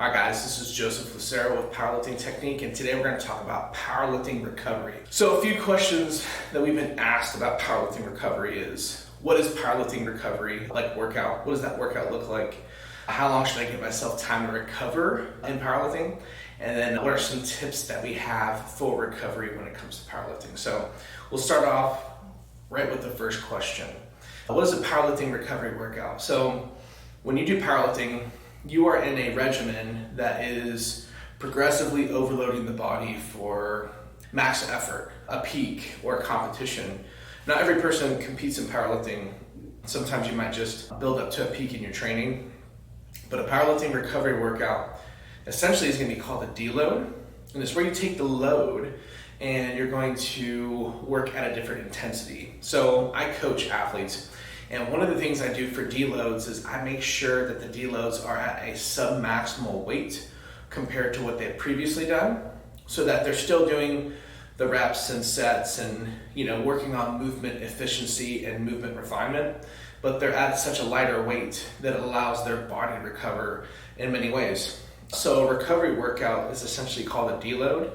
Alright guys, this is Lucero of Powerlifting Technique, and today we're going to talk about powerlifting recovery. So a few questions that we've been asked about powerlifting recovery is, what is powerlifting recovery like workout? What does that workout look like? How long should I give myself time to recover in powerlifting? And then what are some tips that we have for recovery when it comes to powerlifting? So we'll start off right with the first question. What is a powerlifting recovery workout? So when you do powerlifting, you are in a regimen that is progressively overloading the body for max effort, a peak, or a competition. Not every person competes in powerlifting. Sometimes you might just build up to a peak in your training. But a powerlifting recovery workout essentially is going to be called a deload. And it's where you take the load and you're going to work at a different intensity. So I coach athletes. And one of the things I do for deloads is I make sure that the deloads are at a sub-maximal weight compared to what they've previously done, so that they're still doing the reps and sets and working on movement efficiency and movement refinement, but they're at such a lighter weight that it allows their body to recover in many ways. So a recovery workout is essentially called a deload.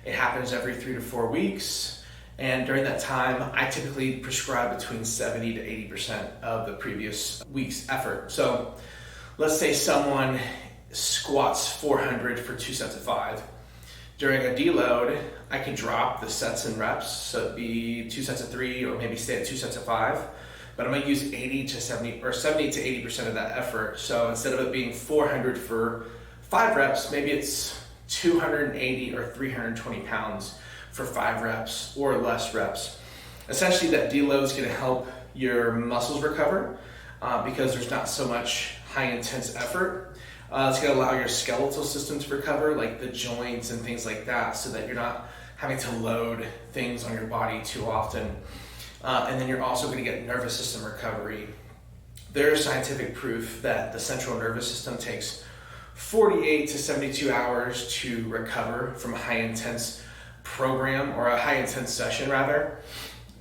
It happens every 3 to 4 weeks. And during that time, I typically prescribe between 70 to 80% of the previous week's effort. So let's say someone squats 400 for 2 sets of 5. During a deload, I can drop the sets and reps, so it'd be 2 sets of 3 or maybe stay at 2 sets of 5. But I'm gonna use 70 to 80% of that effort. So instead of it being 400 for 5 reps, maybe it's 280 or 320 pounds for 5 reps or less reps. Essentially, that deload is going to help your muscles recover because there's not so much high intense effort. It's going to allow your skeletal system to recover, like the joints and things like that, so that you're not having to load things on your body too often. And then you're also going to get nervous system recovery. There's scientific proof that the central nervous system takes 48 to 72 hours to recover from a high intense program, or a high intense session rather.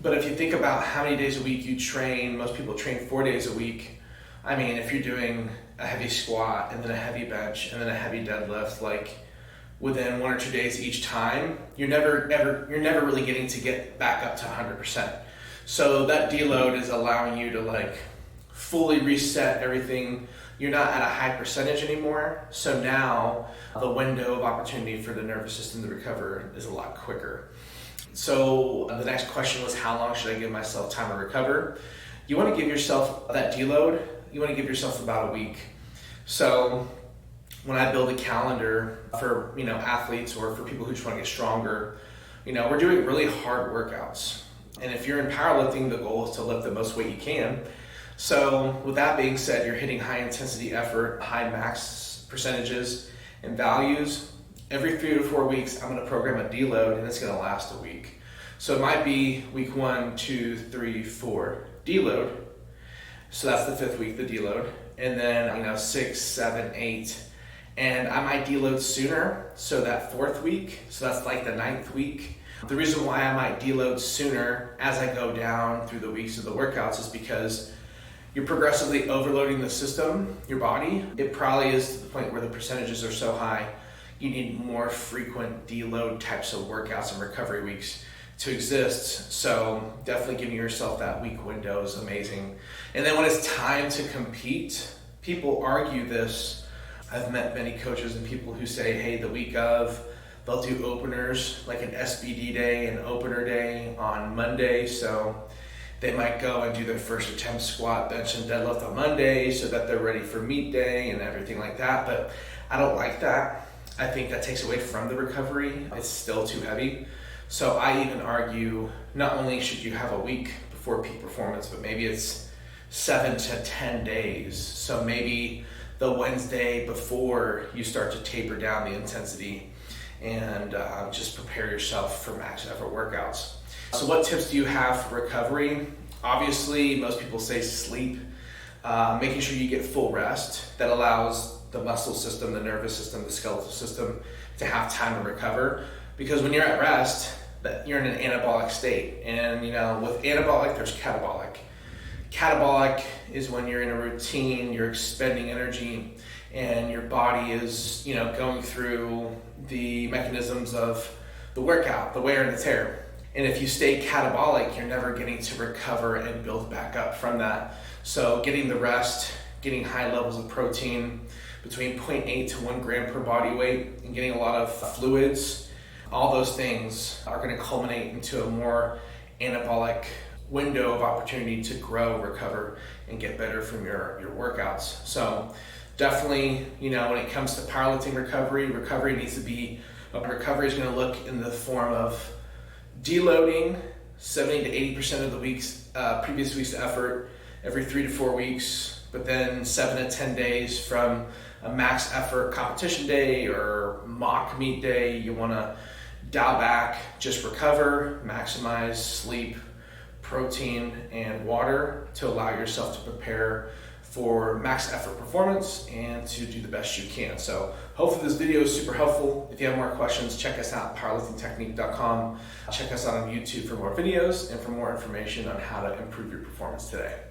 But if you think about how many days a week you train, most people train 4 days a week. I mean, if you're doing a heavy squat and then a heavy bench and then a heavy deadlift, like within 1 or 2 days each time, you're never really getting to get back up to 100%. So that deload is allowing you to fully reset everything. You're not at a high percentage anymore. So now the window of opportunity for the nervous system to recover is a lot quicker. So the next question was, how long should I give myself time to recover? You want to give yourself that deload, you want to give yourself about a week. So when I build a calendar for athletes or for people who just want to get stronger, we're doing really hard workouts. And if you're in powerlifting, the goal is to lift the most weight you can. So with that being said, you're hitting high intensity effort, high max percentages and values. Every 3 to 4 weeks, I'm going to program a deload, and it's going to last a week. So it might be week 1, 2, 3, 4, deload. So that's the 5th week, the deload. And then 6, 7, 8. And I might deload sooner, so that 4th week, so that's like the 9th week. The reason why I might deload sooner as I go down through the weeks of the workouts is because you're progressively overloading the system, your body. It probably is to the point where the percentages are so high, you need more frequent deload types of workouts and recovery weeks to exist. So definitely giving yourself that week window is amazing. And then when it's time to compete, people argue this. I've met many coaches and people who say, hey, the week of, they'll do openers, like an SBD day and opener day on Monday. So they might go and do their first attempt squat, bench, and deadlift on Monday so that they're ready for meet day and everything like that. But I don't like that. I think that takes away from the recovery. It's still too heavy. So I even argue not only should you have a week before peak performance, but maybe it's 7 to 10 days. So maybe the Wednesday before you start to taper down the intensity and just prepare yourself for max effort workouts. So what tips do you have for recovery? Obviously, most people say sleep, making sure you get full rest. That allows the muscle system, the nervous system, the skeletal system to have time to recover. Because when you're at rest, you're in an anabolic state. And with anabolic, there's catabolic. Catabolic is when you're in a routine, you're expending energy, and your body is, going through the mechanisms of the workout, the wear and the tear. And if you stay catabolic, you're never getting to recover and build back up from that. So getting the rest, getting high levels of protein, between 0.8 to 1 gram per body weight, and getting a lot of fluids, all those things are going to culminate into a more anabolic window of opportunity to grow, recover, and get better from your workouts. So definitely, when it comes to powerlifting recovery needs to be, recovery is going to look in the form of deloading 70 to 80% of the previous week's effort every 3 to 4 weeks, but then 7 to 10 days from a max effort competition day or mock meet day. You want to dial back, just recover, maximize sleep, protein, and water to allow yourself to prepare for max effort performance and to do the best you can. So hopefully this video is super helpful. If you have more questions, check us out, PowerliftingTechnique.com. Check us out on YouTube for more videos and for more information on how to improve your performance today.